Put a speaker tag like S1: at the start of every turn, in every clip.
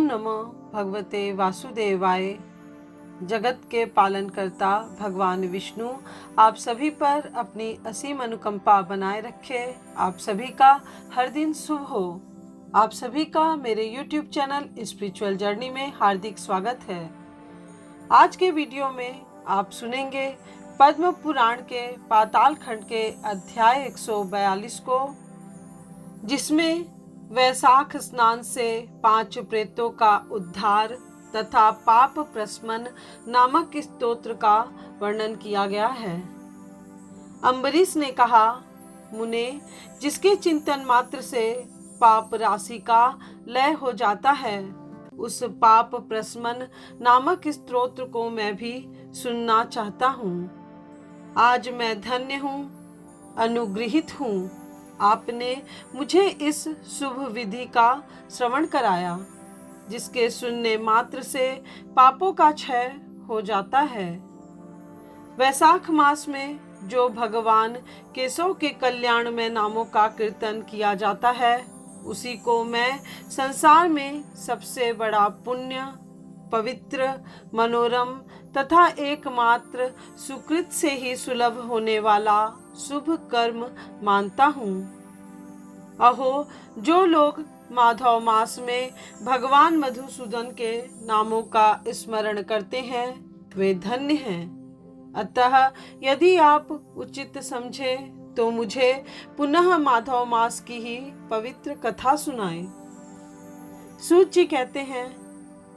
S1: ओम नमो भगवते वासुदेवाय। जगत के पालनकर्ता भगवान विष्णु आप सभी पर अपनी असीम अनुकंपा बनाए रखे। आप सभी का हर दिन शुभ हो। आप सभी का मेरे YouTube चैनल स्पिरिचुअल जर्नी में हार्दिक स्वागत है। आज के वीडियो में आप सुनेंगे पद्म पुराण के पाताल खंड के अध्याय 142 को, जिसमें वैशाख स्नान से 5 प्रेतों का उद्धार तथा पाप प्रशमन नामक स्तोत्र का वर्णन किया गया है। अम्बरीश ने कहा, मुने, जिसके चिंतन मात्र से पाप राशि का लय हो जाता है, उस पाप प्रशमन नामक स्तोत्र को मैं भी सुनना चाहता हूँ। आज मैं धन्य हूँ, अनुग्रहित हूँ। आपने मुझे इस शुभ विधि का श्रवण कराया, जिसके सुनने मात्र से पापों का क्षय हो जाता है। वैशाख मास में जो भगवान केशव के कल्याण में नामों का कीर्तन किया जाता है, उसी को मैं संसार में सबसे बड़ा पुण्य, पवित्र, मनोरम तथा एकमात्र सुकृत से ही सुलभ होने वाला शुभ कर्म मानता हूँ। अहो, जो लोग माधव मास में भगवान मधुसूदन के नामों का स्मरण करते हैं, वे धन्य हैं। अतः यदि आप उचित समझे तो मुझे पुनः माधव मास की ही पवित्र कथा सुनाएं। सूत जी कहते हैं,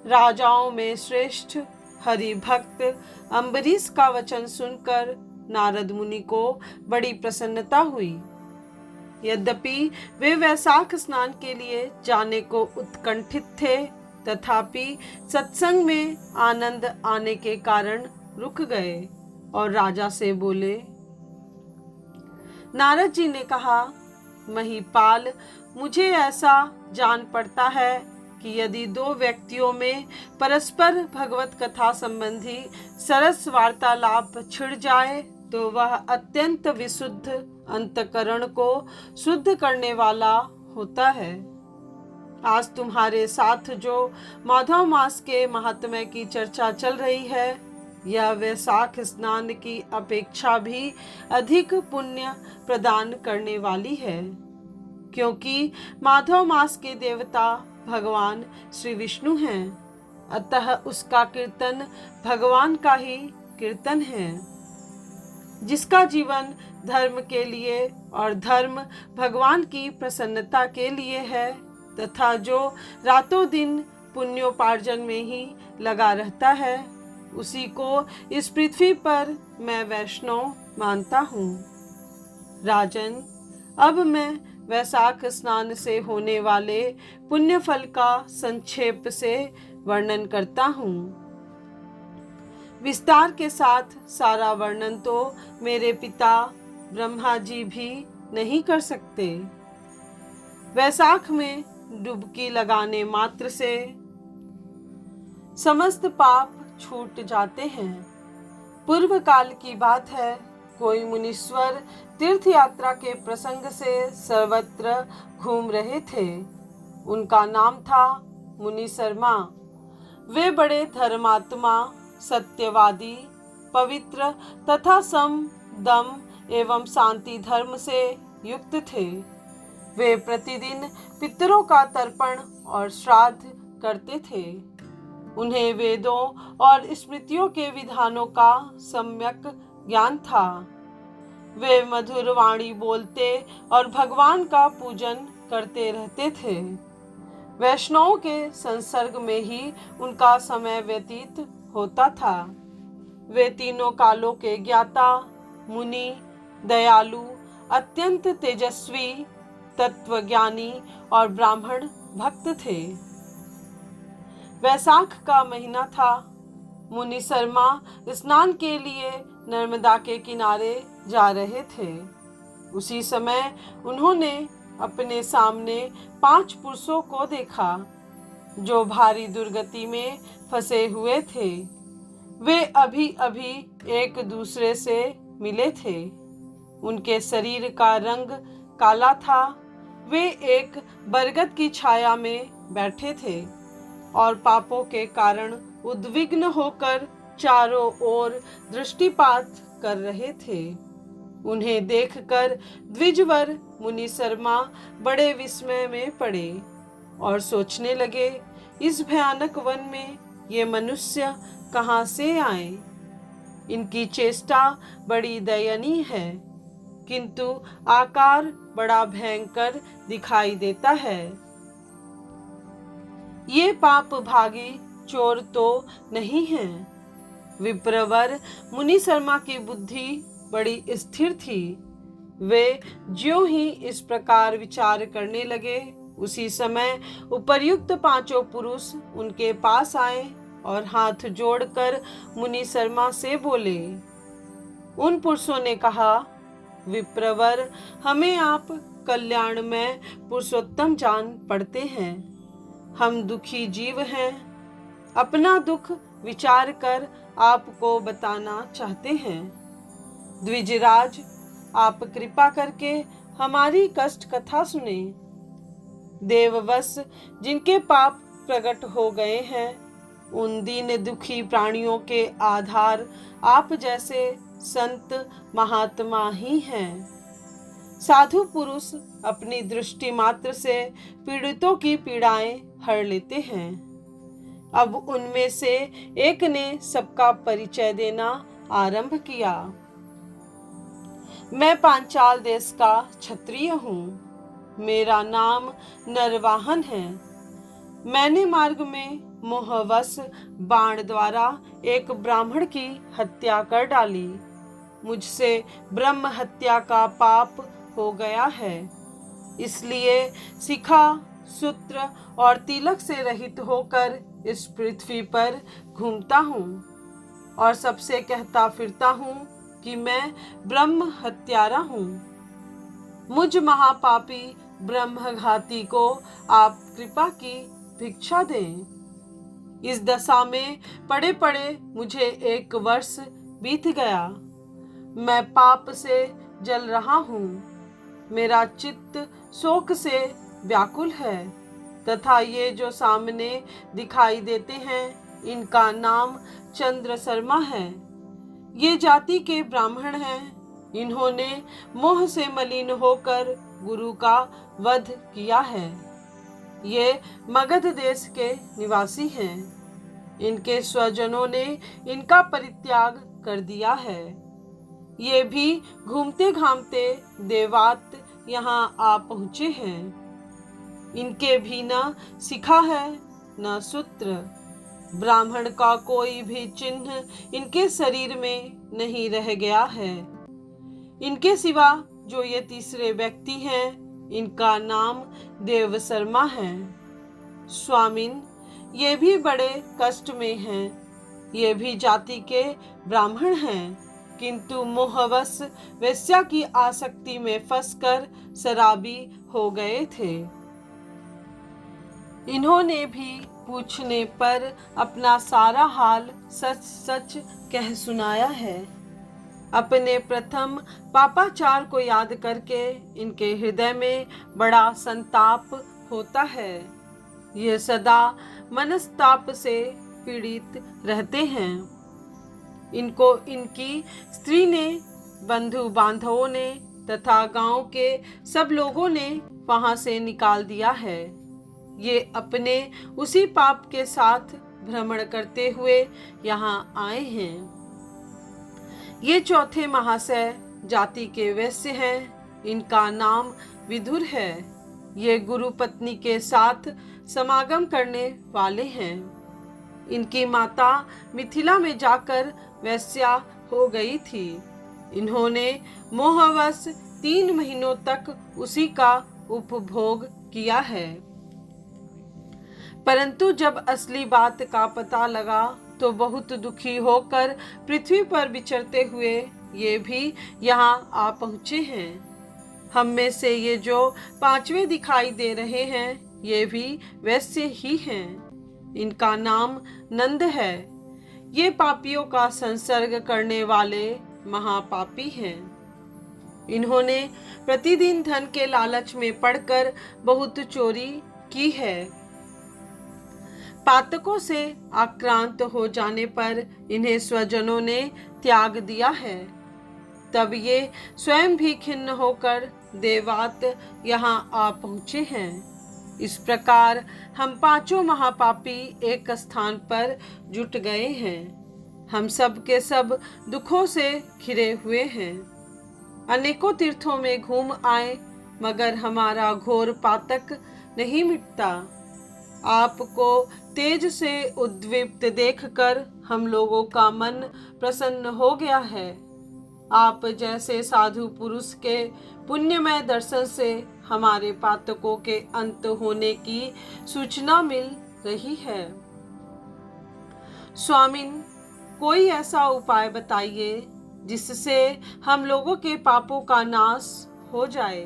S1: राजाओं में श्रेष्ठ हरि भक्त अम्बरीश का वचन सुनकर नारद मुनि को बड़ी प्रसन्नता हुई। यद्यपि वे वैशाख स्नान के लिए जाने को उत्कंठित थे, तथापि सत्संग में आनंद आने के कारण रुक गए और राजा से बोले। नारद जी ने कहा, महिपाल, मुझे ऐसा जान पड़ता है कि यदि दो व्यक्तियों में परस्पर भगवत कथा संबंधी सरस वार्तालाप छिड़ जाए तो वह अत्यंत विशुद्ध अंतकरण को शुद्ध करने वाला होता है। आज तुम्हारे साथ जो माधव मास के महात्म्य की चर्चा चल रही है, यह वैशाख स्नान की अपेक्षा भी अधिक पुण्य प्रदान करने वाली है, क्योंकि माधव मास के देवता भगवान श्री विष्णु हैं। अतः उसका कीर्तन भगवान का ही कीर्तन है। जिसका जीवन धर्म के लिए और धर्म भगवान की प्रसन्नता के लिए है, तथा जो रातों दिन पुण्योपार्जन में ही लगा रहता है, उसी को इस पृथ्वी पर मैं वैष्णव मानता हूँ। राजन, अब मैं वैशाख स्नान से होने वाले पुण्य फल का संक्षेप से वर्णन करता हूँ। विस्तार के साथ सारा वर्णन तो मेरे पिता ब्रह्मा जी भी नहीं कर सकते। वैशाख में डुबकी लगाने मात्र से समस्त पाप छूट जाते हैं। पूर्व काल की बात है, कोई मुनीश्वर तीर्थ यात्रा के प्रसंग से सर्वत्र घूम रहे थे। उनका नाम था मुनि शर्मा। वे बड़े धर्मात्मा, सत्यवादी, पवित्र तथा सम, दम एवं शांति धर्म से युक्त थे। वे प्रतिदिन पितरों का तर्पण और श्राद्ध करते थे। उन्हें वेदों और स्मृतियों के विधानों का सम्यक ज्ञान था। वे मधुर वाणी बोलते और भगवान का पूजन करते रहते थे। वैष्णवों के संसर्ग में ही उनका समय व्यतीत होता था। वे तीनों कालों के ज्ञाता, मुनि, दयालु, अत्यंत तेजस्वी, तत्वज्ञानी और ब्राह्मण भक्त थे। वैशाख का महीना था। मुनि शर्मा स्नान के लिए नर्मदा के किनारे जा रहे थे। उसी समय उन्होंने अपने सामने 5 पुरुषों को देखा, जो भारी दुर्गति में फंसे हुए थे। वे अभी अभी एक दूसरे से मिले थे। उनके शरीर का रंग काला था। वे एक बरगद की छाया में बैठे थे। और पापों के कारण उद्विग्न होकर चारों ओर दृष्टिपात कर रहे थे। उन्हें देखकर द्विजवर मुनि शर्मा बड़े विस्मय में पड़े और सोचने लगे, इस भयानक वन में ये मनुष्य कहाँ से आए। इनकी चेष्टा बड़ी दयनीय है, किंतु आकार बड़ा भयंकर दिखाई देता है। ये पाप भागी चोर तो नहीं हैं। विप्रवर मुनि शर्मा की बुद्धि बड़ी स्थिर थी। वे ज्यों ही इस प्रकार विचार करने लगे, उसी समय उपर्युक्त पांचों पुरुष उनके पास आए और हाथ जोड़कर मुनि शर्मा से बोले। उन पुरुषों ने कहा, विप्रवर, हमें आप कल्याणमय पुरुषोत्तम जान पड़ते हैं। हम दुखी जीव हैं। अपना दुख विचार कर आपको बताना चाहते हैं। द्विजराज, आप कृपा करके हमारी कष्ट कथा सुने। देववश जिनके पाप प्रकट हो गए हैं, उन दीन दुखी प्राणियों के आधार आप जैसे संत महात्मा ही हैं। साधु पुरुष अपनी दृष्टि मात्र से पीड़ितों की पीड़ाएं हर लेते हैं। अब उनमें से एक ने सबका परिचय देना आरंभ किया। मैं पांचाल देश का क्षत्रिय हूँ। मेरा नाम नरवाहन है। मैंने मार्ग में मोहवश बाण द्वारा एक ब्राह्मण की हत्या कर डाली। मुझसे ब्रह्म हत्या का पाप हो गया है। इसलिए शिखा, सूत्र और तिलक से रहित होकर इस पृथ्वी पर घूमता हूँ और सबसे कहता फिरता हूँ कि मैं ब्रह्म हत्यारा हूँ। मुझ महापापी ब्रह्मघाती को आप कृपा की भिक्षा दें। इस दशा में पड़े पड़े मुझे 1 वर्ष बीत गया। मैं पाप से जल रहा हूँ। मेरा चित्त शोक से व्याकुल है तथा ये जो सामने दिखाई देते हैं, इनका नाम चंद्र शर्मा है। ये जाति के ब्राह्मण हैं। इन्होंने मोह से मलिन होकर गुरु का वध किया है। ये मगध देश के निवासी हैं। इनके स्वजनों ने इनका परित्याग कर दिया है। ये भी घूमते घामते देवात यहाँ आ पहुँचे हैं। इनके भी न शिखा है न सूत्र। ब्राह्मण का कोई भी चिन्ह इनके शरीर में नहीं रह गया है। इनके सिवा जो ये तीसरे व्यक्ति हैं, इनका नाम देव शर्मा है। स्वामिन, ये भी बड़े कष्ट में हैं। ये भी जाति के ब्राह्मण हैं, किंतु मोहवश वेश्या की आसक्ति में फंसकर शराबी हो गए थे। इन्होंने भी पूछने पर अपना सारा हाल सच सच कह सुनाया है। अपने प्रथम पापाचार को याद करके इनके हृदय में बड़ा संताप होता है। ये सदा मनस्ताप से पीड़ित रहते हैं। इनको इनकी स्त्री ने, बंधु बांधवों ने तथा गांव के सब लोगों ने वहां से निकाल दिया है। ये अपने उसी पाप के साथ भ्रमण करते हुए यहाँ आए हैं। ये चौथे महाशय जाति के वैश्य हैं। इनका नाम विदुर है। ये गुरु पत्नी के साथ समागम करने वाले हैं। इनकी माता मिथिला में जाकर वैश्या हो गई थी। इन्होंने मोहवश 3 महीनों तक उसी का उपभोग किया है। परंतु जब असली बात का पता लगा तो बहुत दुखी होकर पृथ्वी पर विचरते हुए ये भी यहाँ आ पहुँचे हैं। हम में से ये जो 5वें दिखाई दे रहे हैं, ये भी वैसे ही हैं। इनका नाम नंद है। ये पापियों का संसर्ग करने वाले महापापी हैं। इन्होंने प्रतिदिन धन के लालच में पड़कर बहुत चोरी की है। पातकों से आक्रांत हो जाने पर इन्हें स्वजनों ने त्याग दिया है। तब ये स्वयं भी खिन्न होकर देवात यहाँ आ पहुँचे हैं। इस प्रकार हम पांचों महापापी एक स्थान पर जुट गए हैं। हम सब के सब दुखों से घिरे हुए हैं। अनेकों तीर्थों में घूम आए मगर हमारा घोर पातक नहीं मिटता। आपको तेज से उद्दीप्त देखकर हम लोगों का मन प्रसन्न हो गया है। आप जैसे साधु पुरुष के पुण्यमय दर्शन से हमारे पातकों के अंत होने की सूचना मिल रही है। स्वामिन, कोई ऐसा उपाय बताइए जिससे हम लोगों के पापों का नाश हो जाए।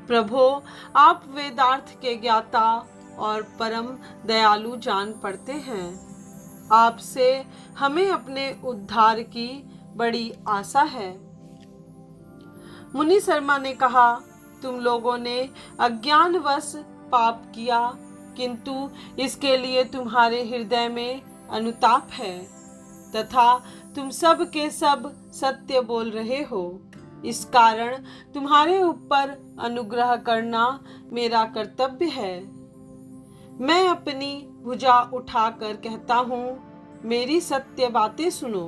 S1: प्रभो, आप वेदार्थ के ज्ञाता और परम दयालु जान पड़ते हैं। आपसे हमें अपने उद्धार की बड़ी आशा है। मुनि शर्मा ने कहा, तुम लोगों ने अज्ञानवश पाप किया, किंतु इसके लिए तुम्हारे हृदय में अनुताप है तथा तुम सब के सब सत्य बोल रहे हो। इस कारण तुम्हारे ऊपर अनुग्रह करना मेरा कर्तव्य है। मैं अपनी भुजा उठाकर कहता हूँ, मेरी सत्य बातें सुनो।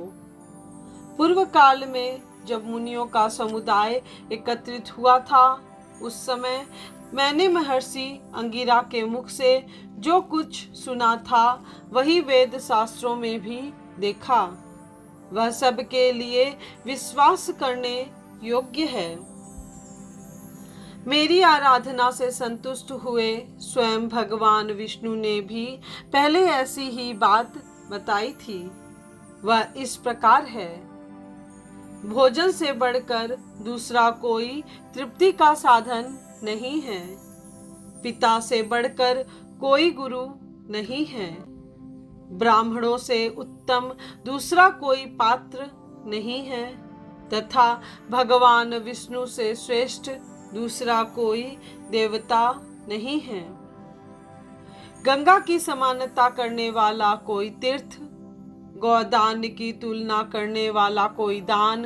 S1: पूर्व काल में जब मुनियों का समुदाय एकत्रित हुआ था, उस समय मैंने महर्षि अंगिरा के मुख से जो कुछ सुना था वही वेद शास्त्रों में भी देखा। वह सबके लिए विश्वास करने योग्य है। मेरी आराधना से संतुष्ट हुए स्वयं भगवान विष्णु ने भी पहले ऐसी ही बात बताई थी। वह इस प्रकार है, भोजन से बढ़कर दूसरा कोई तृप्ति का साधन नहीं है। पिता से बढ़कर कोई गुरु नहीं है। ब्राह्मणों से उत्तम दूसरा कोई पात्र नहीं है तथा भगवान विष्णु से श्रेष्ठ दूसरा कोई देवता नहीं है। गंगा की समानता करने वाला कोई तीर्थ, गौदान की तुलना करने वाला कोई दान,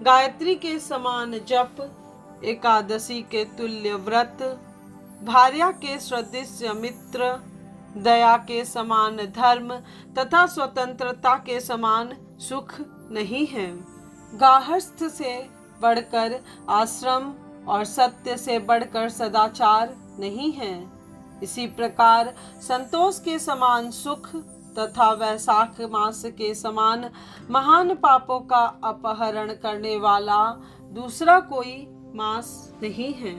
S1: गायत्री के समान जप, एकादशी के तुल्य व्रत, भार्या के सदृश मित्र, दया के समान धर्म तथा स्वतंत्रता के समान सुख नहीं है। गार्हस्थ्य से बढ़कर आश्रम और सत्य से बढ़कर सदाचार नहीं है। इसी प्रकार संतोष के समान सुख तथा वैशाख मास के समान महान पापों का अपहरण करने वाला दूसरा कोई मास नहीं है।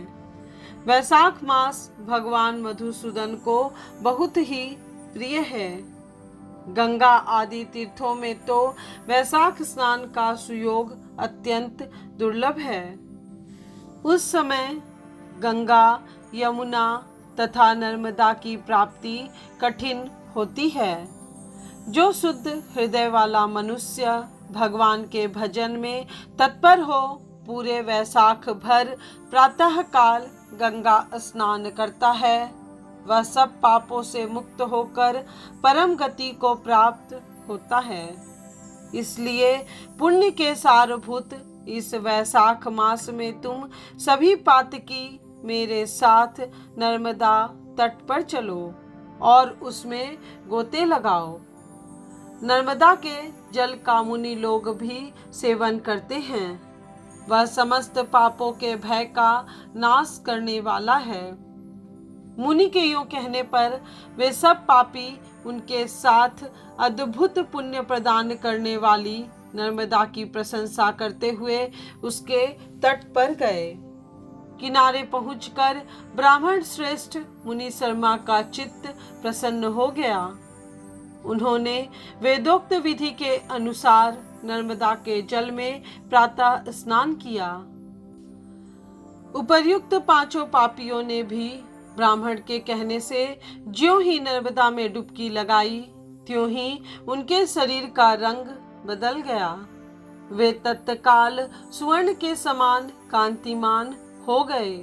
S1: वैशाख मास भगवान मधुसूदन को बहुत ही प्रिय है। गंगा आदि तीर्थों में तो वैशाख स्नान का सुयोग अत्यंत दुर्लभ है। उस समय गंगा, यमुना तथा नर्मदा की प्राप्ति कठिन होती है। जो शुद्ध हृदय वाला मनुष्य भगवान के भजन में तत्पर हो, पूरे वैशाख भर प्रातः काल गंगा स्नान करता है, वह सब पापों से मुक्त होकर परम गति को प्राप्त होता है। इसलिए पुण्य के सारभूत इस वैशाख मास में तुम सभी पातकी मेरे साथ नर्मदा तट पर चलो और उसमें गोते लगाओ। नर्मदा के जल का मुनि लोग भी सेवन करते हैं। वह समस्त पापों के भय का नाश करने वाला है। मुनि के यूं कहने पर वे सब पापी उनके साथ अद्भुत पुण्य प्रदान करने वाली नर्मदा की प्रशंसा करते हुए उसके तट पर गए। किनारे पहुंचकर ब्राह्मण श्रेष्ठ मुनि शर्मा का चित्त प्रसन्न हो गया। उन्होंने वेदोक्त विधि के अनुसार नर्मदा के जल में प्रातः स्नान किया। उपर्युक्त पांचों पापियों ने भी ब्राह्मण के कहने से ज्यों ही नर्मदा में डुबकी लगाई, त्यों ही उनके शरीर का रंग बदल गया। वे तत्काल स्वर्ण के समान कांतिमान हो गए।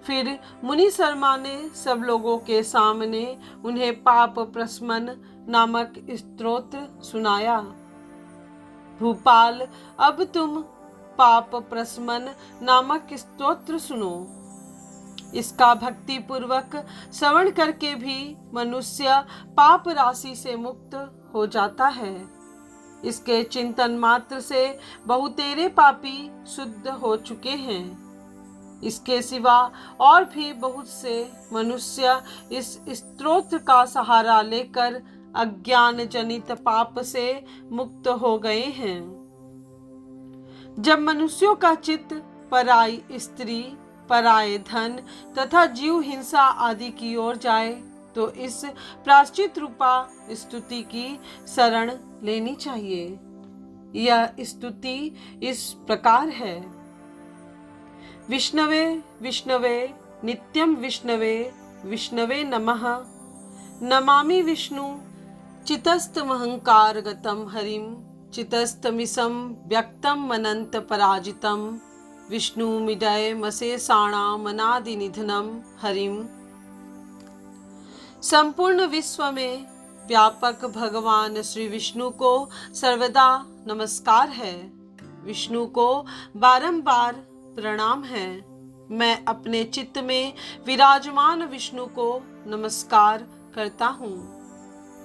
S1: फिर मुनि शर्मा ने सब लोगों के सामने उन्हें पाप प्रशमन नामक स्तोत्र सुनाया। भूपाल, अब तुम पाप प्रशमन नामक स्तोत्र सुनो। इसका भक्ति पूर्वक श्रवण करके भी मनुष्य पाप राशि से मुक्त हो जाता है। इसके चिंतन मात्र से बहुतेरे पापी शुद्ध हो चुके हैं। इसके सिवा और भी बहुत से मनुष्य इस स्तोत्र का सहारा लेकर अज्ञान जनित पाप से मुक्त हो गए हैं। जब मनुष्यों का चित्त पराई स्त्री, पराये धन तथा जीव हिंसा आदि की ओर जाए तो इस प्रायश्चित रूपा स्तुति की शरण लेनी चाहिए। यह स्तुति इस प्रकार है। विष्णवे विष्णवे नित्यं विष्णवे विष्णवे नमः। नमामि विष्णु चितस्तमहंकारगतं हरिं चितस्तमिशं व्यक्तं अनंत पराजितं विष्णुमिदय मशेषाणामनादिनिधनं हरिं। संपूर्ण विश्व में व्यापक भगवान श्री विष्णु को सर्वदा नमस्कार है। विष्णु को बारंबार प्रणाम है। मैं अपने चित्त में विराजमान विष्णु को नमस्कार करता हूँ।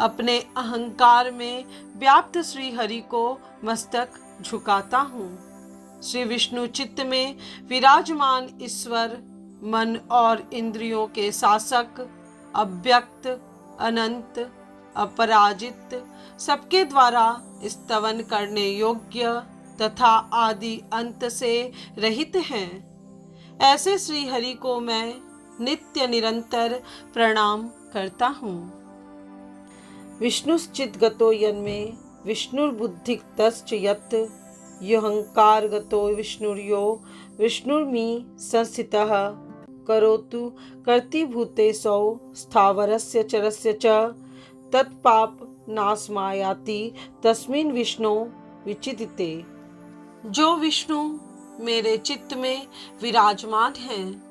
S1: अपने अहंकार में व्याप्त श्री हरि को मस्तक झुकाता हूँ। श्री विष्णु चित्त में विराजमान ईश्वर मन और इंद्रियों के शासक, अव्यक्त, अनंत, अपराजित, सबके द्वारा स्तवन करने योग्य तथा आदि अंत से रहित हैं। ऐसे श्री हरि को मैं नित्य निरंतर प्रणाम करता हूँ। विष्णुश्चिद्गतो यन्मे विष्णुर्बुद्धितश्च यत् योऽहंकारगतो विष्णुर्यो विष्णुर्मी संस्थितः करोतु कर्तृभूतेषु स्थावरस्य चरस्य च तत्पाप नाशमायाति तस्मिन् विष्णु विचितिते। जो विष्णु मेरे चित्त में विराजमान हैं,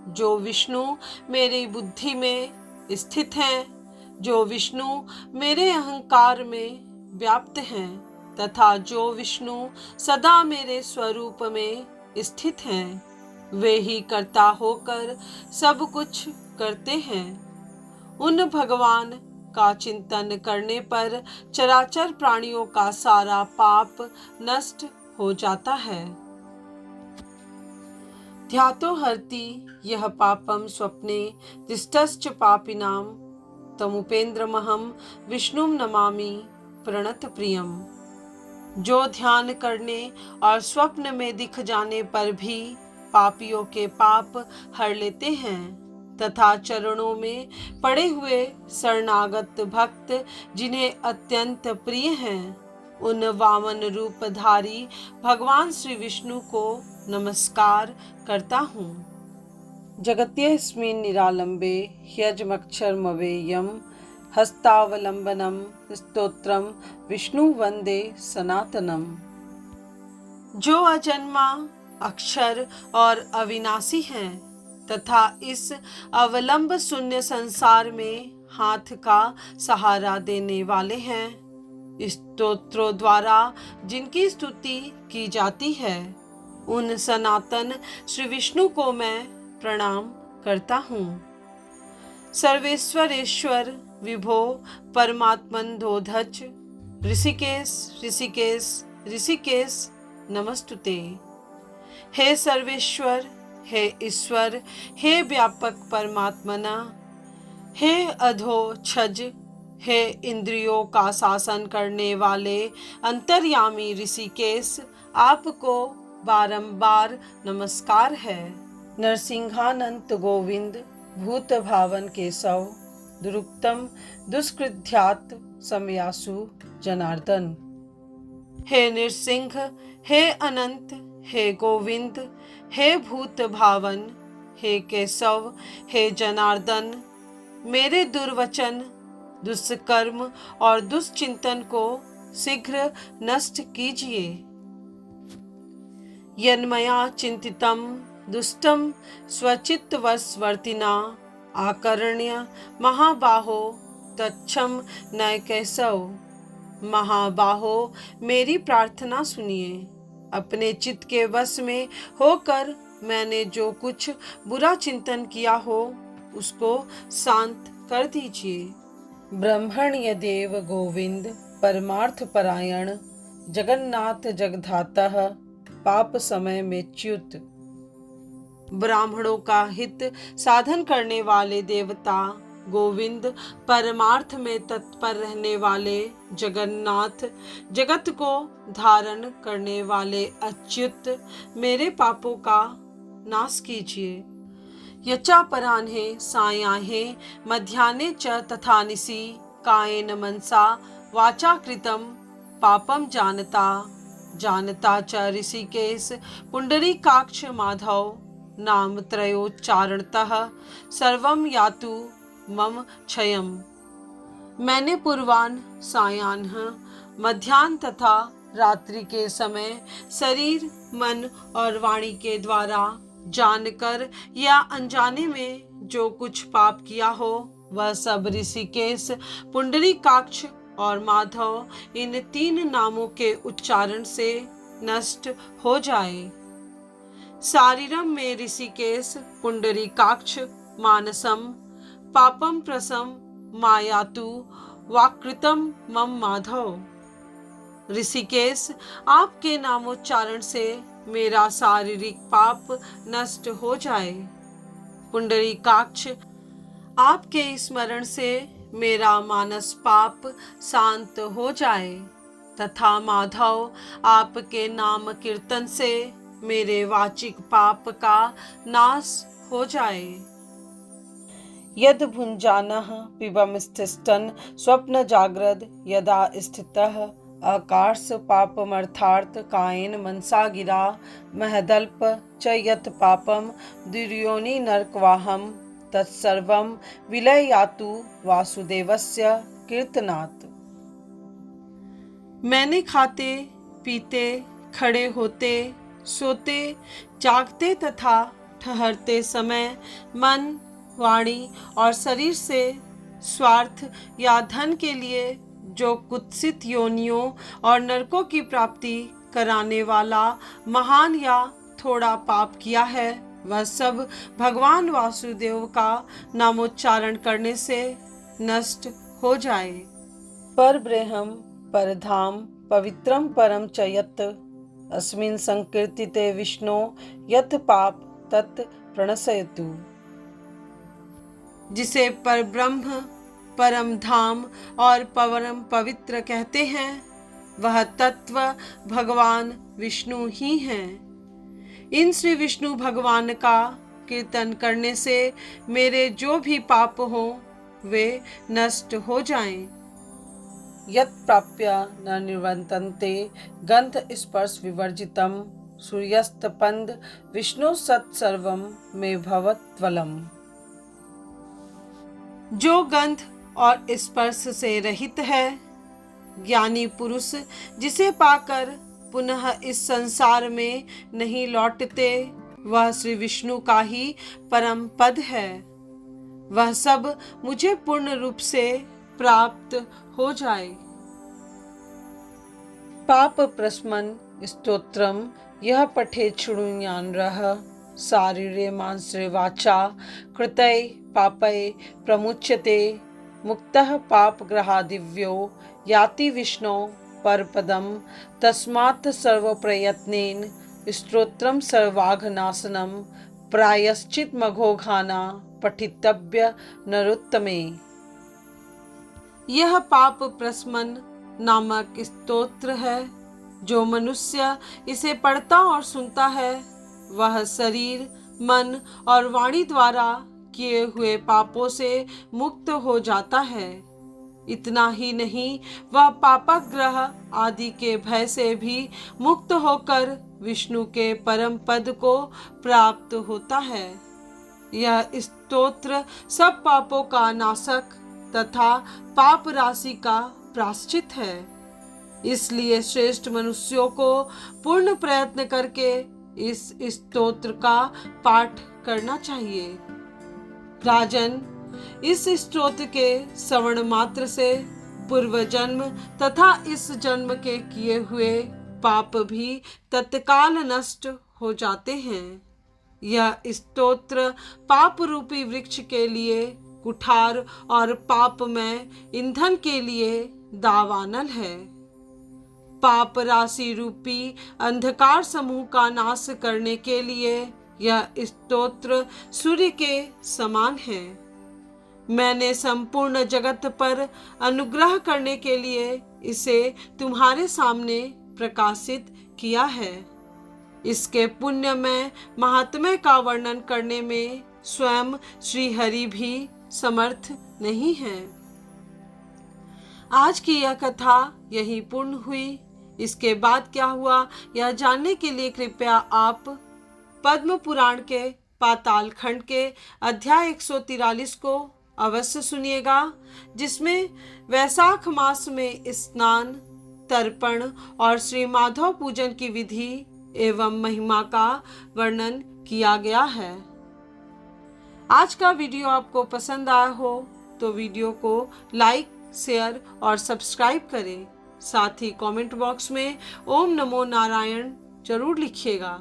S1: जो विष्णु मेरी बुद्धि में स्थित हैं, जो विष्णु मेरे अहंकार में व्याप्त हैं तथा जो विष्णु सदा मेरे स्वरूप में स्थित हैं, वे ही कर्ता होकर सब कुछ करते हैं। उन भगवान का चिंतन करने पर चराचर प्राणियों का सारा पाप नष्ट हो जाता है। ध्यातो हरति यह पापम स्वप्ने तिष्ठश्च पापिनां तमुपेन्द्रमहं विष्णुं नमामि प्रणत प्रियम। जो ध्यान करने और स्वप्न में दिख जाने पर भी पापियों के पाप हर लेते हैं तथा चरणों में पड़े हुए शरणागत भक्त जिन्हें अत्यंत प्रिय हैं, उन वामन रूपधारी भगवान श्री विष्णु को नमस्कार करता हूँ। जगत्यस्मिन् निरालंबे ह्यजमक्षरमवेयं हस्तावलंबनम स्तोत्रम विष्णु वंदे सनातनम। जो अजन्मा, अक्षर और अविनाशी हैं तथा इस अवलंब शून्य संसार में हाथ का सहारा देने वाले हैं, स्तोत्रों द्वारा जिनकी स्तुति की जाती है, उन सनातन श्री विष्णु को मैं प्रणाम करता हूँ। सर्वेश्वरेश्वर विभो परमात्मनोधच ऋषिकेश ऋषिकेश ऋषिकेश नमस्तुते। हे सर्वेश्वर, हे ईश्वर, हे व्यापक परमात्मना, हे अधोक्षज, हे इंद्रियों का शासन करने वाले अंतर्यामी ऋषिकेश, आपको बारंबार नमस्कार है। नरसिंहानंत गोविंद भूत भावन केशव दुरुक्तम दुष्कृत्यात् समयासु जनार्दन। हे नृसिंह, हे अनंत, हे गोविंद, हे भूत भावन, हे केशव, हे जनार्दन, मेरे दुर्वचन, दुष्कर्म और दुष्चिंतन को शीघ्र नष्ट कीजिए। यन्मया चिंतितम दुष्टम स्वचित्तवशवर्तिना आकर्ण्य महाबाहो तच्छम न कैसव। महाबाहो, मेरी प्रार्थना सुनिए। अपने चित्त के वश में होकर मैंने जो कुछ बुरा चिंतन किया हो उसको शांत कर दीजिए। ब्रह्मण्य देव गोविंद परमार्थ परायण जगन्नाथ जगधातः पाप समय में च्युत। ब्राह्मणों का हित साधन करने वाले देवता गोविंद, परमार्थ में तत्पर रहने वाले जगन्नाथ, जगत को धारण करने वाले अच्युत, मेरे पापों का नाश कीजिए। यच्चापराह्ने सायाह्ने मध्याह्ने च तथा निशि कायेन मनसा वाचा कृतं पापम जानता च ऋषिकेश पुंडरीकाक्ष माधव नाम त्रयोच्चारणतः सर्वं यातु मम क्षयम्। मैंने पूर्वाह्न, सायाह्न, मध्याह्न तथा रात्रि के समय शरीर, मन और वाणी के द्वारा जानकर या अनजाने में जो कुछ पाप किया हो वह सब ऋषिकेश, पुंडरीकाक्ष और माधव इन 3 नामों के उच्चारण से नष्ट हो जाए। शारीरम में ऋषिकेश, पुंडरीकाक्ष, मानसम पापम प्रसम मायातु वाकृतम मम माधव। ऋषिकेश, आपके नामोच्चारण से मेरा शारीरिक पाप नष्ट हो जाए। पुंडरीकाक्ष, आपके स्मरण से मेरा मानस पाप शांत हो जाए तथा माधव, आपके नाम कीर्तन से मेरे वाचिक पाप का नाश हो जाए। यद भुञ्जानः पिबमस्तिष्ठन् स्वप्न जाग्रद यदा स्थितः अकार्ष पापमर्थार्थ कायेन मनसा गिरा महदल्प च यत् पापम दुर्योनि नरकवाहम तत्सर्वं विलयातु वासुदेवस्य कीर्तनात्। मैंने खाते पीते, खड़े होते, सोते, जागते तथा ठहरते समय मन, वाणी और शरीर से स्वार्थ या धन के लिए जो कुत्सित योनियों और नरकों की प्राप्ति कराने वाला महान या थोड़ा पाप किया है वह सब भगवान वासुदेव का नामोच्चारण करने से नष्ट हो जाए। पर ब्रह्म परधाम पवित्रम परम च यत् अस्मिन् संकीर्तिते विष्णु यत् पाप तत् प्रणश्यतु। जिसे पर ब्रह्म, परम धाम और परम पवित्र कहते हैं वह तत्व भगवान विष्णु ही हैं। इन श्री विष्णु भगवान का कीर्तन करने से मेरे जो भी पाप हों वे नष्ट हो जाएं। यत् प्राप्य न निवर्तन्ते गंध स्पर्श विवर्जितम सूर्यस्तपंद विष्णु सत्सर्वम में भवत्वलम। जो गंध और स्पर्श से रहित है, ज्ञानी पुरुष जिसे पाकर पुनः इस संसार में नहीं लौटते, वह श्री विष्णु का ही परम पद है। वह सब मुझे पूर्ण रूप से प्राप्त हो जाए। पाप प्रशमन स्तोत्रम यह पठे शृणुयान्नरः शारीरे मांसे वाचा कृतये पापये प्रमुच्यते मुक्तः पापग्रहादिव्यो याति विष्णो परपदम तस्मात् सर्वप्रयत्नेन स्तोत्रम सर्वाघनाशनम प्रायश्चित मघोघाना पठितव्य नरोत्तमे। यह पाप प्रशमन नामक स्तोत्र है। जो मनुष्य इसे पढ़ता और सुनता है वह शरीर, मन और वाणी द्वारा किए हुए पापों से मुक्त हो जाता है। इतना ही नहीं, वह पापग्रह आदि के भय से भी मुक्त होकर विष्णु के परम पद को प्राप्त होता है। यह स्तोत्र सब पापों का नाशक तथा पाप राशि का प्रायश्चित है। इसलिए श्रेष्ठ मनुष्यों को पूर्ण प्रयत्न करके इस स्तोत्र का पाठ करना चाहिए। राजन, इस स्तोत्र के श्रवण मात्र से पूर्व जन्म तथा इस जन्म के किए हुए पाप भी तत्काल नष्ट हो जाते हैं। यह स्तोत्र पाप रूपी वृक्ष के लिए कुठार और पाप में ईंधन के लिए दावानल है। पाप राशि रूपी अंधकार समूह का नाश करने के लिए यह स्तोत्र सूर्य के समान है। मैंने संपूर्ण जगत पर अनुग्रह करने के लिए इसे तुम्हारे सामने प्रकाशित किया है। इसके पुण्यमय महात्म्य का वर्णन करने में स्वयं श्री हरि भी समर्थ नहीं है। आज की यह कथा यही पूर्ण हुई। इसके बाद क्या हुआ यह जानने के लिए कृपया आप पद्म पुराण के पाताल खंड के अध्याय 143 को अवश्य सुनिएगा, जिसमें वैशाख मास में स्नान, तर्पण और श्री माधव पूजन की विधि एवं महिमा का वर्णन किया गया है। आज का वीडियो आपको पसंद आया हो तो वीडियो को लाइक, शेयर और सब्सक्राइब करें। साथ ही कमेंट बॉक्स में ओम नमो नारायण जरूर लिखिएगा।